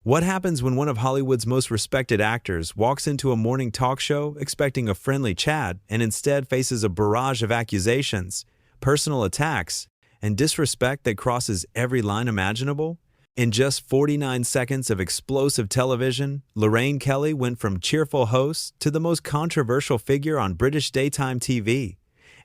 What happens when one of Hollywood's most respected actors walks into a morning talk show expecting a friendly chat and instead faces a barrage of accusations, personal attacks, and disrespect that crosses every line imaginable? In just 49 seconds of explosive television, Lorraine Kelly went from cheerful host to the most controversial figure on British daytime TV.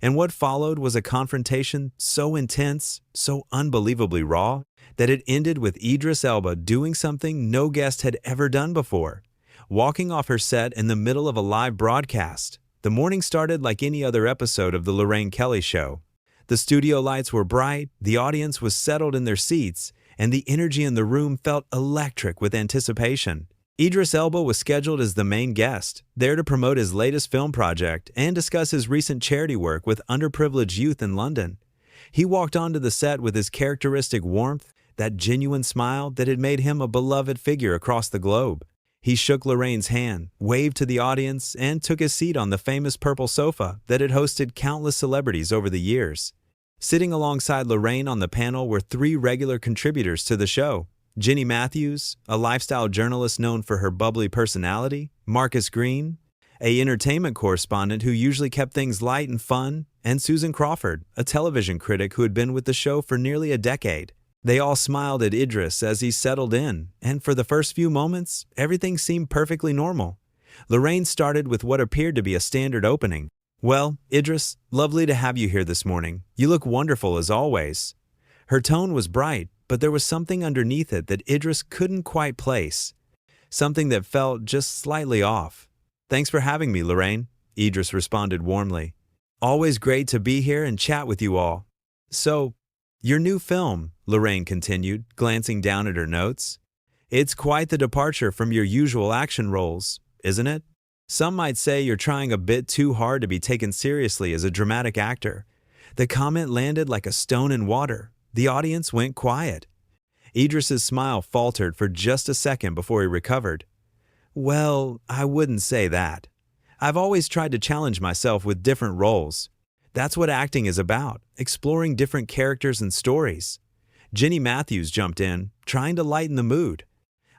And what followed was a confrontation so intense, so unbelievably raw, that it ended with Idris Elba doing something no guest had ever done before, walking off her set in the middle of a live broadcast. The morning started like any other episode of The Lorraine Kelly Show. The studio lights were bright, the audience was settled in their seats, and the energy in the room felt electric with anticipation. Idris Elba was scheduled as the main guest, there to promote his latest film project and discuss his recent charity work with underprivileged youth in London. He walked onto the set with his characteristic warmth, that genuine smile that had made him a beloved figure across the globe. He shook Lorraine's hand, waved to the audience, and took his seat on the famous purple sofa that had hosted countless celebrities over the years. Sitting alongside Lorraine on the panel were three regular contributors to the show: Ginny Matthews, a lifestyle journalist known for her bubbly personality; Marcus Green, an entertainment correspondent who usually kept things light and fun; and Susan Crawford, a television critic who had been with the show for nearly a decade. They all smiled at Idris as he settled in, and for the first few moments, everything seemed perfectly normal. Lorraine started with what appeared to be a standard opening. "Well, Idris, lovely to have you here this morning. You look wonderful as always." Her tone was bright, but there was something underneath it that Idris couldn't quite place. Something that felt just slightly off. "Thanks for having me, Lorraine," Idris responded warmly. "Always great to be here and chat with you all." "So, your new film," Lorraine continued, glancing down at her notes. "It's quite the departure from your usual action roles, isn't it? Some might say you're trying a bit too hard to be taken seriously as a dramatic actor." The comment landed like a stone in water. The audience went quiet. Idris's smile faltered for just a second before he recovered. "Well, I wouldn't say that. I've always tried to challenge myself with different roles. That's what acting is about, exploring different characters and stories." Ginny Matthews jumped in, trying to lighten the mood.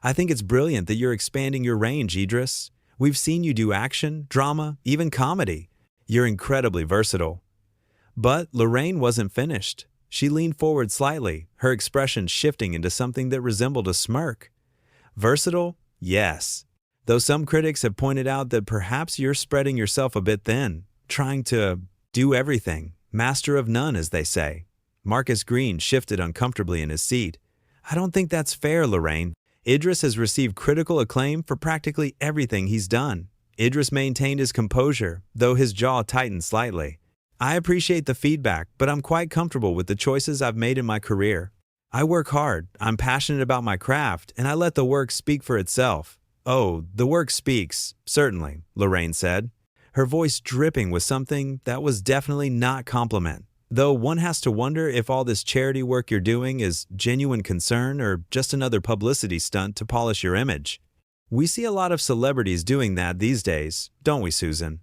"I think it's brilliant that you're expanding your range, Idris. We've seen you do action, drama, even comedy. You're incredibly versatile." But Lorraine wasn't finished. She leaned forward slightly, her expression shifting into something that resembled a smirk. "Versatile? Yes. Though some critics have pointed out that perhaps you're spreading yourself a bit thin, trying to do everything, master of none, as they say." Marcus Green shifted uncomfortably in his seat. "I don't think that's fair, Lorraine. Idris has received critical acclaim for practically everything he's done." Idris maintained his composure, though his jaw tightened slightly. "I appreciate the feedback, but I'm quite comfortable with the choices I've made in my career. I work hard, I'm passionate about my craft, and I let the work speak for itself." "Oh, the work speaks, certainly," Lorraine said, her voice dripping with something that was definitely not compliment. "Though one has to wonder if all this charity work you're doing is genuine concern or just another publicity stunt to polish your image. We see a lot of celebrities doing that these days, don't we, Susan?"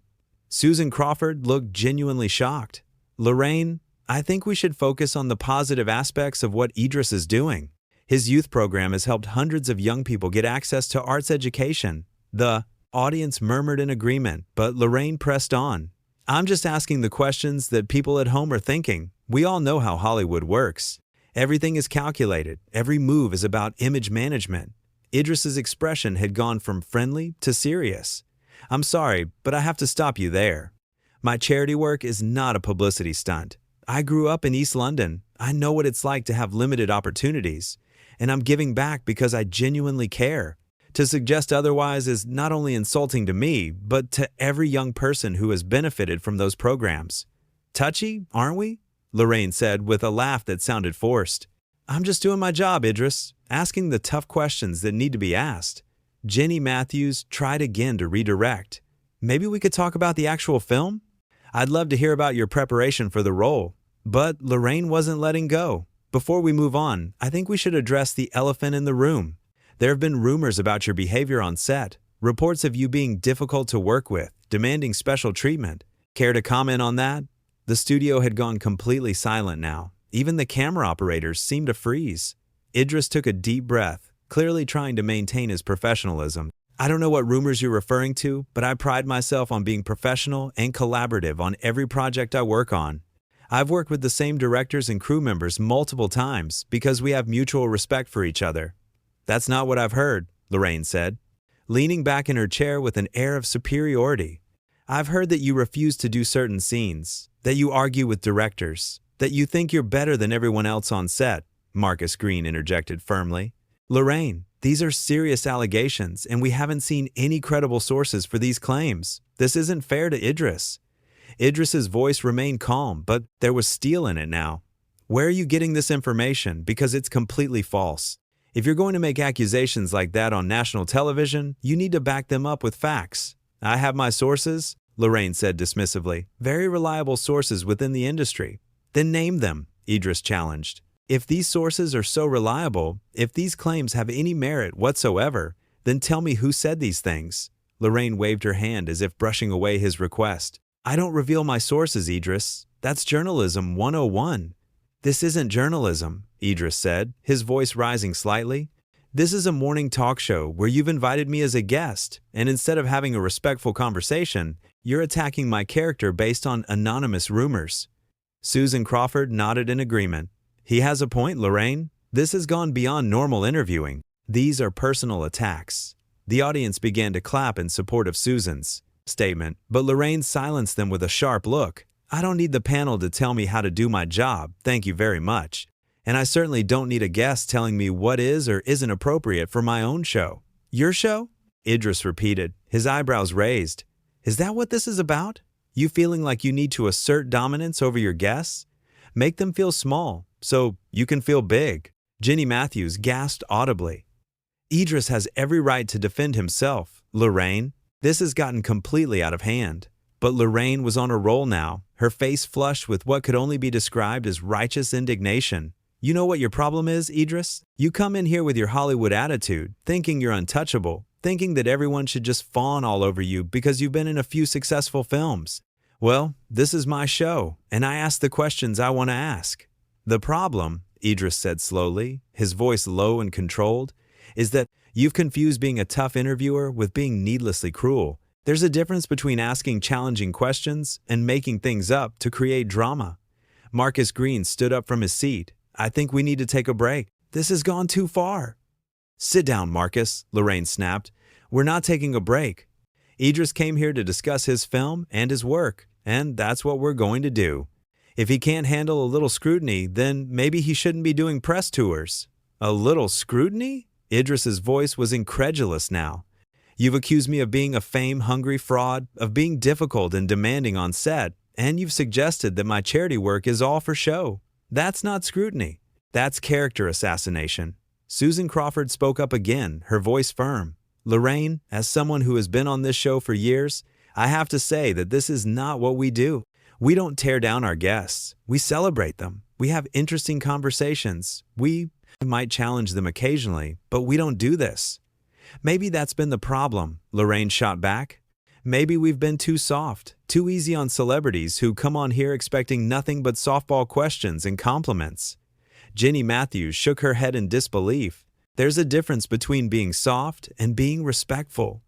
Susan Crawford looked genuinely shocked. "Lorraine, I think we should focus on the positive aspects of what Idris is doing. His youth program has helped hundreds of young people get access to arts education." The audience murmured in agreement, but Lorraine pressed on. "I'm just asking the questions that people at home are thinking. We all know how Hollywood works. Everything is calculated. Every move is about image management." Idris's expression had gone from friendly to serious. "I'm sorry, but I have to stop you there. My charity work is not a publicity stunt. I grew up in East London. I know what it's like to have limited opportunities, and I'm giving back because I genuinely care. To suggest otherwise is not only insulting to me, but to every young person who has benefited from those programs." "Touchy, aren't we?" Lorraine said with a laugh that sounded forced. "I'm just doing my job, Idris, asking the tough questions that need to be asked." Ginny Matthews tried again to redirect. "Maybe we could talk about the actual film? I'd love to hear about your preparation for the role." But Lorraine wasn't letting go. "Before we move on, I think we should address the elephant in the room. There have been rumors about your behavior on set, reports of you being difficult to work with, demanding special treatment. Care to comment on that?" The studio had gone completely silent now. Even the camera operators seemed to freeze. Idris took a deep breath, clearly trying to maintain his professionalism. I don't know what rumors you're referring to, but I pride myself on being professional and collaborative on every project I work on. I've worked with the same directors and crew members multiple times because we have mutual respect for each other. That's not what I've heard, Lorraine said, leaning back in her chair with an air of superiority. I've heard that you refuse to do certain scenes, that you argue with directors, that you think you're better than everyone else on set, Marcus Green interjected firmly. Lorraine, these are serious allegations, and we haven't seen any credible sources for these claims. This isn't fair to Idris. Idris's voice remained calm, but there was steel in it now. Where are you getting this information? Because it's completely false. If you're going to make accusations like that on national television, you need to back them up with facts. I have my sources, Lorraine said dismissively. Very reliable sources within the industry. Then name them, Idris challenged. If these sources are so reliable, if these claims have any merit whatsoever, then tell me who said these things. Lorraine waved her hand as if brushing away his request. I don't reveal my sources, Idris. That's journalism 101. This isn't journalism, Idris said, his voice rising slightly. This is a morning talk show where you've invited me as a guest, and instead of having a respectful conversation, you're attacking my character based on anonymous rumors. Susan Crawford nodded in agreement. He has a point, Lorraine. This has gone beyond normal interviewing. These are personal attacks. The audience began to clap in support of Susan's statement, but Lorraine silenced them with a sharp look. I don't need the panel to tell me how to do my job, thank you very much. And I certainly don't need a guest telling me what is or isn't appropriate for my own show. Your show? Idris repeated, his eyebrows raised. Is that what this is about? You feeling like you need to assert dominance over your guests? Make them feel small, so you can feel big. Ginny Matthews gasped audibly. Idris has every right to defend himself, Lorraine. This has gotten completely out of hand. But Lorraine was on a roll now, her face flushed with what could only be described as righteous indignation. You know what your problem is, Idris? You come in here with your Hollywood attitude, thinking you're untouchable, thinking that everyone should just fawn all over you because you've been in a few successful films. Well, this is my show, and I ask the questions I want to ask. The problem, Idris said slowly, his voice low and controlled, is that you've confused being a tough interviewer with being needlessly cruel. There's a difference between asking challenging questions and making things up to create drama. Marcus Green stood up from his seat. I think we need to take a break. This has gone too far. Sit down, Marcus, Lorraine snapped. We're not taking a break. Idris came here to discuss his film and his work, and that's what we're going to do. If he can't handle a little scrutiny, then maybe he shouldn't be doing press tours. A little scrutiny? Idris's voice was incredulous now. You've accused me of being a fame-hungry fraud, of being difficult and demanding on set, and you've suggested that my charity work is all for show. That's not scrutiny. That's character assassination. Susan Crawford spoke up again, her voice firm. Lorraine, as someone who has been on this show for years, I have to say that this is not what we do. We don't tear down our guests. We celebrate them. We have interesting conversations. We might challenge them occasionally, but we don't do this. Maybe that's been the problem, Lorraine shot back. Maybe we've been too soft, too easy on celebrities who come on here expecting nothing but softball questions and compliments. Ginny Matthews shook her head in disbelief. There's a difference between being soft and being respectful.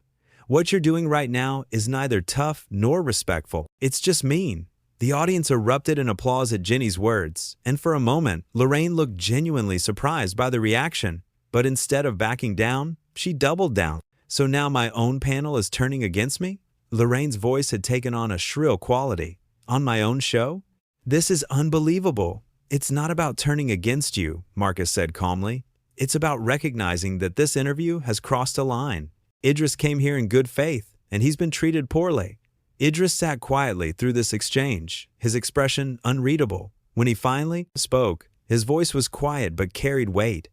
What you're doing right now is neither tough nor respectful. It's just mean. The audience erupted in applause at Ginny's words, and for a moment, Lorraine looked genuinely surprised by the reaction. But instead of backing down, she doubled down. So now my own panel is turning against me? Lorraine's voice had taken on a shrill quality. On my own show? This is unbelievable. It's not about turning against you, Marcus said calmly. It's about recognizing that this interview has crossed a line. Idris came here in good faith, and he's been treated poorly. Idris sat quietly through this exchange, his expression unreadable. When he finally spoke, his voice was quiet but carried weight.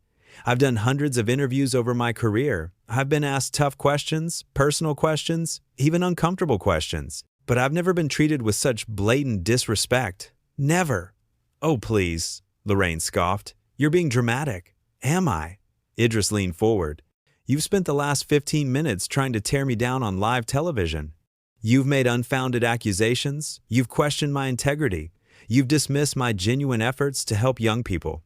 I've done hundreds of interviews over my career. I've been asked tough questions, personal questions, even uncomfortable questions. But I've never been treated with such blatant disrespect. Never. Oh, please, Lorraine scoffed. You're being dramatic. Am I? Idris leaned forward. You've spent the last 15 minutes trying to tear me down on live television. You've made unfounded accusations. You've questioned my integrity. You've dismissed my genuine efforts to help young people.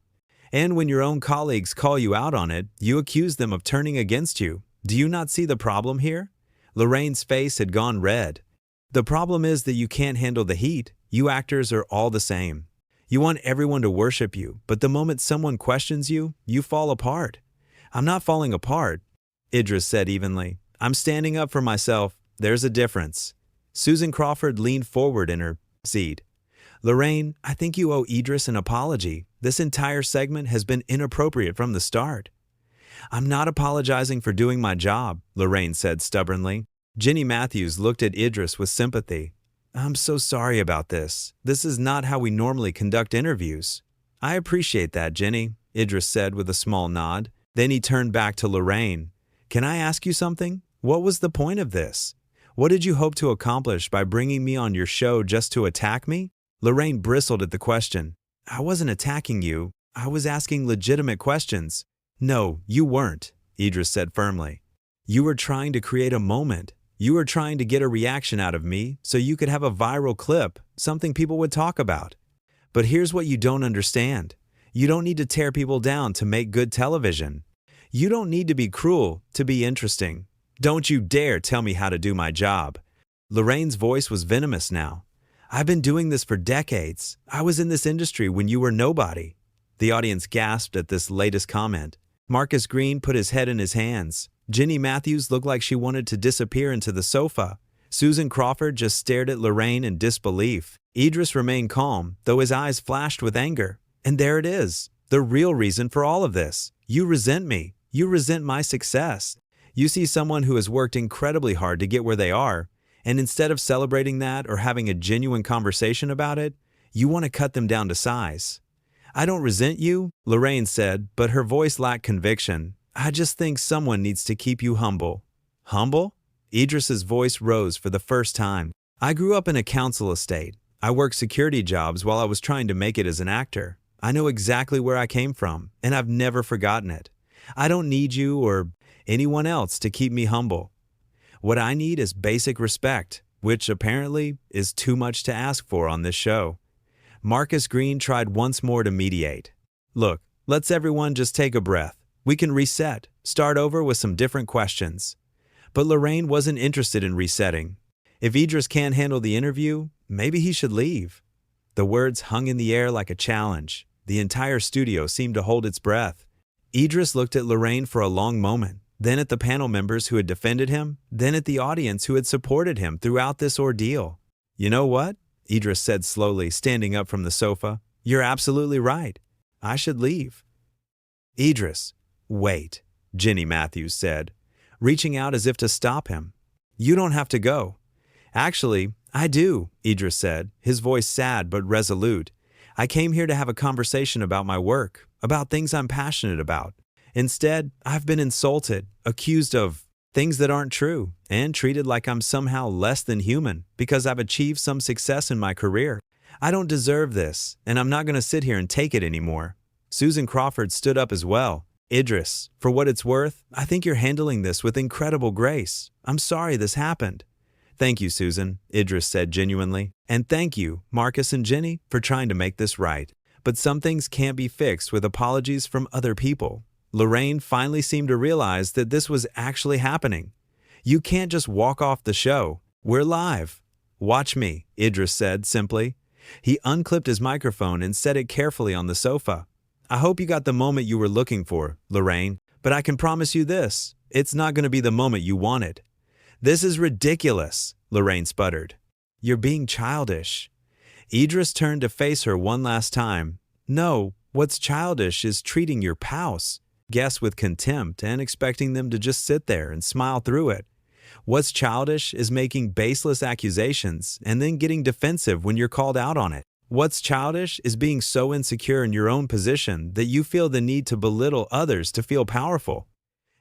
And when your own colleagues call you out on it, you accuse them of turning against you. Do you not see the problem here? Lorraine's face had gone red. The problem is that you can't handle the heat. You actors are all the same. You want everyone to worship you, but the moment someone questions you, you fall apart. I'm not falling apart, Idris said evenly. I'm standing up for myself. There's a difference. Susan Crawford leaned forward in her seat. Lorraine, I think you owe Idris an apology. This entire segment has been inappropriate from the start. I'm not apologizing for doing my job, Lorraine said stubbornly. Jenny Matthews looked at Idris with sympathy. I'm so sorry about this. This is not how we normally conduct interviews. I appreciate that, Jenny, Idris said with a small nod. Then he turned back to Lorraine. Can I ask you something? What was the point of this? What did you hope to accomplish by bringing me on your show just to attack me? Lorraine bristled at the question. I wasn't attacking you. I was asking legitimate questions. No, you weren't, Idris said firmly. You were trying to create a moment. You were trying to get a reaction out of me so you could have a viral clip, something people would talk about. But here's what you don't understand. You don't need to tear people down to make good television. You don't need to be cruel to be interesting. Don't you dare tell me how to do my job. Lorraine's voice was venomous now. I've been doing this for decades. I was in this industry when you were nobody. The audience gasped at this latest comment. Marcus Green put his head in his hands. Jenny Matthews looked like she wanted to disappear into the sofa. Susan Crawford just stared at Lorraine in disbelief. Idris remained calm, though his eyes flashed with anger. And there it is, the real reason for all of this. You resent me. You resent my success. You see someone who has worked incredibly hard to get where they are, and instead of celebrating that or having a genuine conversation about it, you want to cut them down to size. I don't resent you, Lorraine said, but her voice lacked conviction. I just think someone needs to keep you humble. Humble? Idris's voice rose for the first time. I grew up in a council estate. I worked security jobs while I was trying to make it as an actor. I know exactly where I came from, and I've never forgotten it. I don't need you or anyone else to keep me humble. What I need is basic respect, which apparently is too much to ask for on this show. Marcus Green tried once more to mediate. Look, let's everyone just take a breath. We can reset, start over with some different questions. But Lorraine wasn't interested in resetting. If Idris can't handle the interview, maybe he should leave. The words hung in the air like a challenge. The entire studio seemed to hold its breath. Idris looked at Lorraine for a long moment, then at the panel members who had defended him, then at the audience who had supported him throughout this ordeal. You know what? Idris said slowly, standing up from the sofa. You're absolutely right. I should leave. Idris, wait, Jenny Matthews said, reaching out as if to stop him. You don't have to go. Actually, I do, Idris said, his voice sad but resolute. I came here to have a conversation about my work, about things I'm passionate about. Instead, I've been insulted, accused of things that aren't true, and treated like I'm somehow less than human because I've achieved some success in my career. I don't deserve this, and I'm not going to sit here and take it anymore. Susan Crawford stood up as well. Idris, for what it's worth, I think you're handling this with incredible grace. I'm sorry this happened. Thank you, Susan, Idris said genuinely. And thank you, Marcus and Jenny, for trying to make this right. But some things can't be fixed with apologies from other people. Lorraine finally seemed to realize that this was actually happening. You can't just walk off the show. We're live. Watch me, Idris said simply. He unclipped his microphone and set it carefully on the sofa. I hope you got the moment you were looking for, Lorraine, but I can promise you this, it's not going to be the moment you wanted. This is ridiculous, Lorraine sputtered. You're being childish. Idris turned to face her one last time. No, what's childish is treating your pals, guests with contempt and expecting them to just sit there and smile through it. What's childish is making baseless accusations and then getting defensive when you're called out on it. What's childish is being so insecure in your own position that you feel the need to belittle others to feel powerful.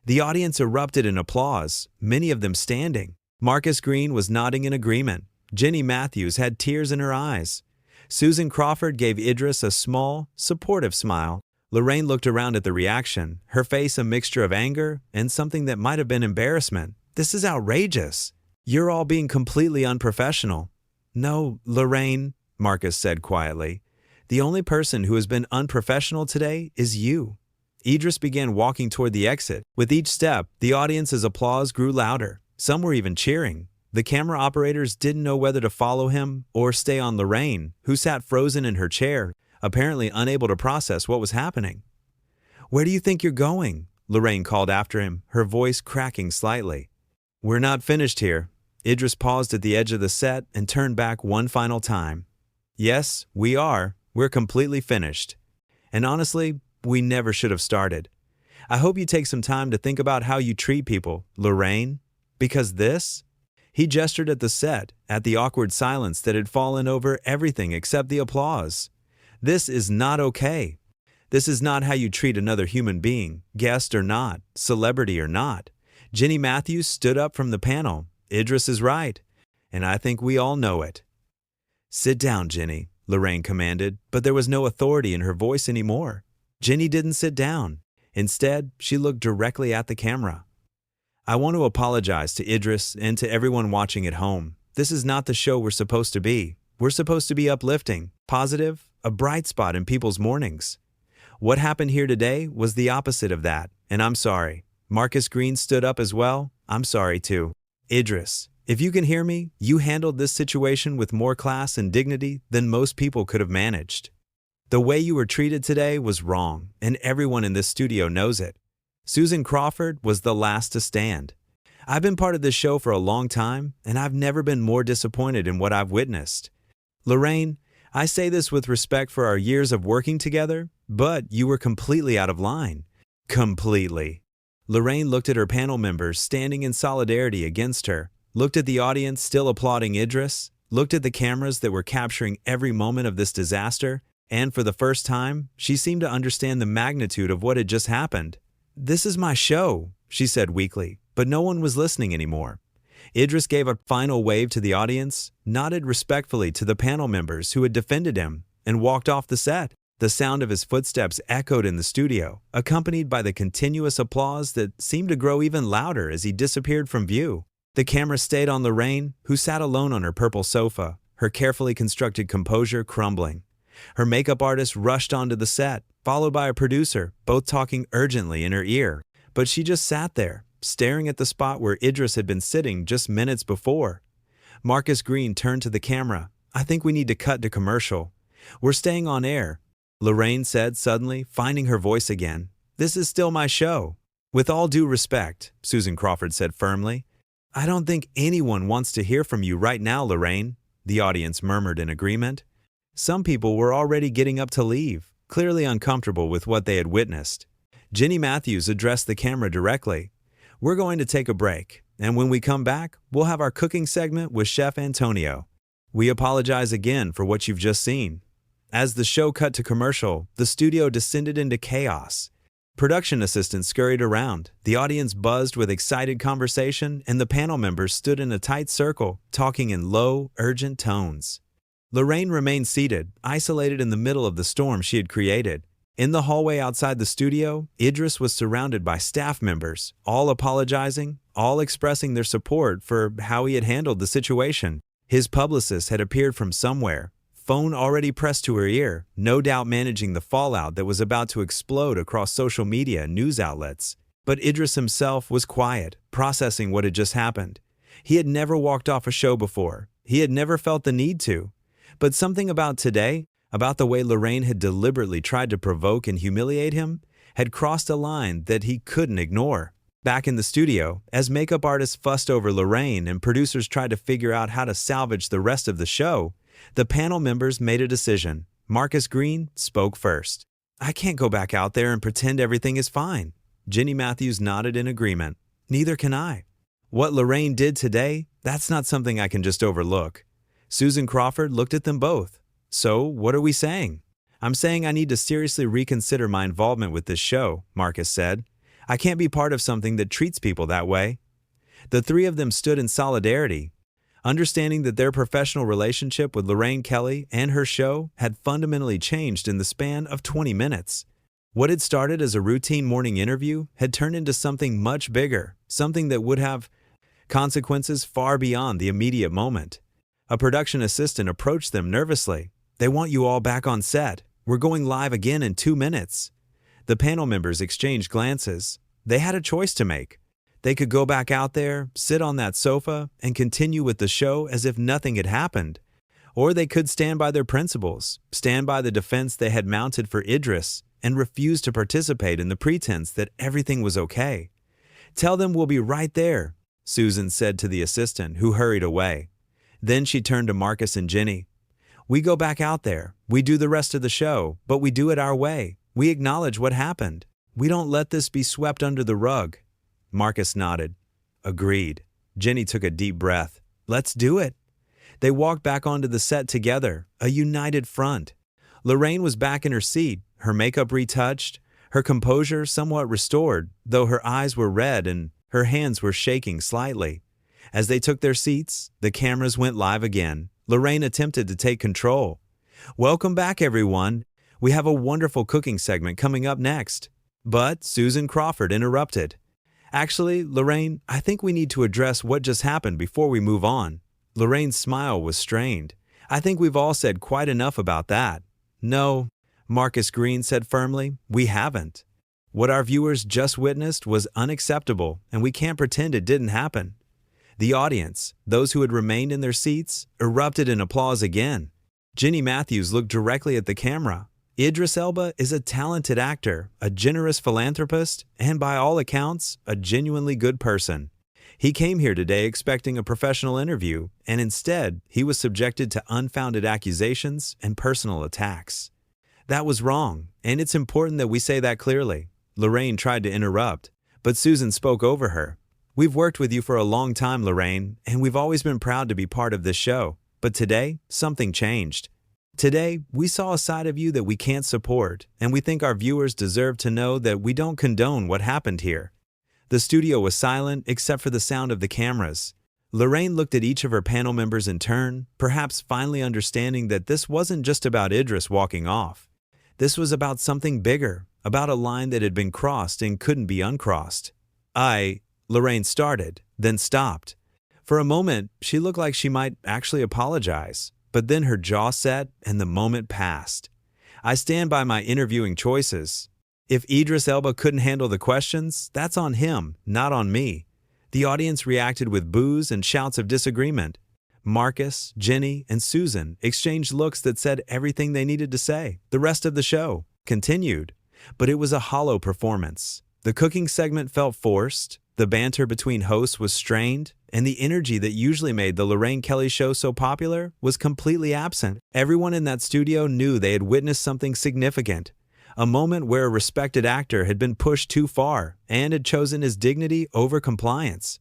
The audience erupted in applause, many of them standing. Marcus Green was nodding in agreement. Jenny Matthews had tears in her eyes. Susan Crawford gave Idris a small, supportive smile. Lorraine looked around at the reaction, her face a mixture of anger and something that might have been embarrassment. This is outrageous. You're all being completely unprofessional. No, Lorraine, Marcus said quietly. The only person who has been unprofessional today is you." Idris began walking toward the exit. With each step, the audience's applause grew louder. Some were even cheering. The camera operators didn't know whether to follow him or stay on Lorraine, who sat frozen in her chair, apparently unable to process what was happening. "Where do you think you're going?" Lorraine called after him, her voice cracking slightly. "We're not finished here." Idris paused at the edge of the set and turned back one final time. "Yes, we are. We're completely finished. And honestly, we never should have started. I hope you take some time to think about how you treat people, Lorraine. Because this?" He gestured at the set, at the awkward silence that had fallen over everything except the applause. "This is not okay. This is not how you treat another human being, guest or not, celebrity or not." Ginny Matthews stood up from the panel. "Idris is right, and I think we all know it." "Sit down, Ginny," Lorraine commanded, but there was no authority in her voice anymore. Ginny didn't sit down. Instead, she looked directly at the camera. "I want to apologize to Idris and to everyone watching at home. This is not the show we're supposed to be. We're supposed to be uplifting, positive, a bright spot in people's mornings. What happened here today was the opposite of that, and I'm sorry." Marcus Green stood up as well. "I'm sorry too. Idris, if you can hear me, you handled this situation with more class and dignity than most people could have managed. The way you were treated today was wrong, and everyone in this studio knows it." Susan Crawford was the last to stand. "I've been part of this show for a long time, and I've never been more disappointed in what I've witnessed. Lorraine, I say this with respect for our years of working together, but you were completely out of line. Completely." Lorraine looked at her panel members standing in solidarity against her, looked at the audience still applauding Idris, looked at the cameras that were capturing every moment of this disaster, and for the first time, she seemed to understand the magnitude of what had just happened. "This is my show," she said weakly, but no one was listening anymore. Idris gave a final wave to the audience, nodded respectfully to the panel members who had defended him, and walked off the set. The sound of his footsteps echoed in the studio, accompanied by the continuous applause that seemed to grow even louder as he disappeared from view. The camera stayed on Lorraine, who sat alone on her purple sofa, her carefully constructed composure crumbling. Her makeup artist rushed onto the set, followed by a producer, both talking urgently in her ear. But she just sat there, staring at the spot where Idris had been sitting just minutes before. Marcus Green turned to the camera. "I think we need to cut to commercial. We're staying on air," Lorraine said suddenly, finding her voice again. "This is still my show." "With all due respect," Susan Crawford said firmly, "I don't think anyone wants to hear from you right now, Lorraine." The audience murmured in agreement. Some people were already getting up to leave, clearly uncomfortable with what they had witnessed. Ginny Matthews addressed the camera directly. "We're going to take a break, and when we come back, we'll have our cooking segment with Chef Antonio. We apologize again for what you've just seen." As the show cut to commercial, the studio descended into chaos. Production assistants scurried around, the audience buzzed with excited conversation, and the panel members stood in a tight circle, talking in low, urgent tones. Lorraine remained seated, isolated in the middle of the storm she had created. In the hallway outside the studio, Idris was surrounded by staff members, all apologizing, all expressing their support for how he had handled the situation. His publicist had appeared from somewhere, phone already pressed to her ear, no doubt managing the fallout that was about to explode across social media and news outlets. But Idris himself was quiet, processing what had just happened. He had never walked off a show before. He had never felt the need to. But something about today, about the way Lorraine had deliberately tried to provoke and humiliate him, had crossed a line that he couldn't ignore. Back in the studio, as makeup artists fussed over Lorraine and producers tried to figure out how to salvage the rest of the show, the panel members made a decision. Marcus Green spoke first. "I can't go back out there and pretend everything is fine." Ginny Matthews nodded in agreement. "Neither can I. What Lorraine did today, that's not something I can just overlook." Susan Crawford looked at them both. "So, what are we saying?" "I'm saying I need to seriously reconsider my involvement with this show," Marcus said. "I can't be part of something that treats people that way." The three of them stood in solidarity, understanding that their professional relationship with Lorraine Kelly and her show had fundamentally changed in the span of 20 minutes. What had started as a routine morning interview had turned into something much bigger, something that would have consequences far beyond the immediate moment. A production assistant approached them nervously. They want you all back on set. We're going live again in 2 minutes." The panel members exchanged glances. They had a choice to make. They could go back out there, sit on that sofa, and continue with the show as if nothing had happened. Or they could stand by their principles, stand by the defense they had mounted for Idris, and refuse to participate in the pretense that everything was okay. "Tell them we'll be right there," Susan said to the assistant, who hurried away. Then she turned to Marcus and Jenny. "We go back out there. We do the rest of the show, but we do it our way. We acknowledge what happened. We don't let this be swept under the rug." Marcus nodded. "Agreed." Jenny took a deep breath. "Let's do it." They walked back onto the set together, a united front. Lorraine was back in her seat, her makeup retouched, her composure somewhat restored, though her eyes were red and her hands were shaking slightly. As they took their seats, the cameras went live again. Lorraine attempted to take control. "Welcome back, everyone. We have a wonderful cooking segment coming up next." But Susan Crawford interrupted. "Actually, Lorraine, I think we need to address what just happened before we move on." Lorraine's smile was strained. "I think we've all said quite enough about that." "No," Marcus Green said firmly, "we haven't. What our viewers just witnessed was unacceptable, and we can't pretend it didn't happen." The audience, those who had remained in their seats, erupted in applause again. Jenny Matthews looked directly at the camera. Idris Elba is a talented actor, a generous philanthropist, and by all accounts, a genuinely good person. He came here today expecting a professional interview, and instead, he was subjected to unfounded accusations and personal attacks. That was wrong, and it's important that we say that clearly. Lorraine tried to interrupt, but Susan spoke over her. "We've worked with you for a long time, Lorraine, and we've always been proud to be part of this show. But today, something changed. Today, we saw a side of you that we can't support, and we think our viewers deserve to know that we don't condone what happened here." The studio was silent except for the sound of the cameras. Lorraine looked at each of her panel members in turn, perhaps finally understanding that this wasn't just about Idris walking off. This was about something bigger, about a line that had been crossed and couldn't be uncrossed. Lorraine started, then stopped. For a moment, she looked like she might actually apologize. But then her jaw set and the moment passed. "I stand by my interviewing choices. If Idris Elba couldn't handle the questions, that's on him, not on me." The audience reacted with boos and shouts of disagreement. Marcus, Jenny, and Susan exchanged looks that said everything they needed to say. The rest of the show continued, but it was a hollow performance. The cooking segment felt forced, the banter between hosts was strained, and the energy that usually made the Lorraine Kelly show so popular was completely absent. Everyone in that studio knew they had witnessed something significant, a moment where a respected actor had been pushed too far and had chosen his dignity over compliance.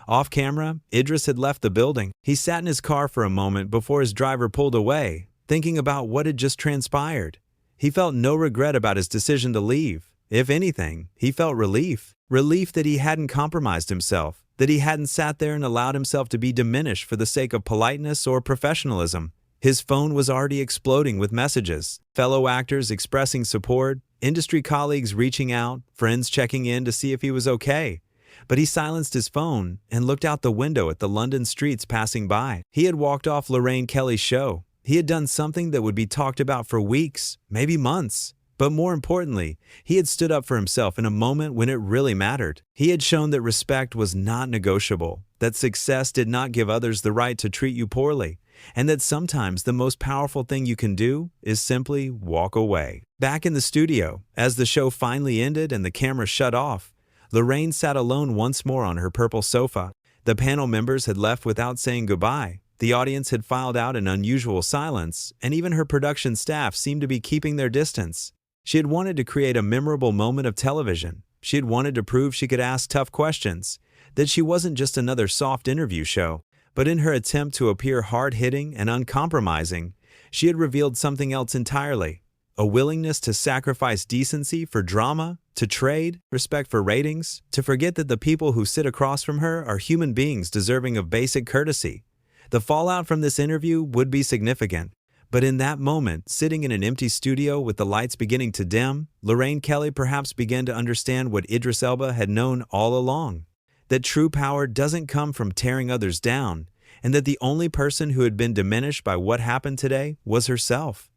Off camera, Idris had left the building. He sat in his car for a moment before his driver pulled away, thinking about what had just transpired. He felt no regret about his decision to leave. If anything, he felt relief. Relief that he hadn't compromised himself, that he hadn't sat there and allowed himself to be diminished for the sake of politeness or professionalism. His phone was already exploding with messages, fellow actors expressing support, industry colleagues reaching out, friends checking in to see if he was okay. But he silenced his phone and looked out the window at the London streets passing by. He had walked off Lorraine Kelly's show. He had done something that would be talked about for weeks, maybe months. But more importantly, he had stood up for himself in a moment when it really mattered. He had shown that respect was not negotiable, that success did not give others the right to treat you poorly, and that sometimes the most powerful thing you can do is simply walk away. Back in the studio, as the show finally ended and the camera shut off, Lorraine sat alone once more on her purple sofa. The panel members had left without saying goodbye. The audience had filed out in unusual silence, and even her production staff seemed to be keeping their distance. She had wanted to create a memorable moment of television. She had wanted to prove she could ask tough questions, that she wasn't just another soft interview show. But in her attempt to appear hard-hitting and uncompromising, she had revealed something else entirely. A willingness to sacrifice decency for drama, to trade respect for ratings, to forget that the people who sit across from her are human beings deserving of basic courtesy. The fallout from this interview would be significant. But in that moment, sitting in an empty studio with the lights beginning to dim, Lorraine Kelly perhaps began to understand what Idris Elba had known all along. That true power doesn't come from tearing others down, and that the only person who had been diminished by what happened today was herself.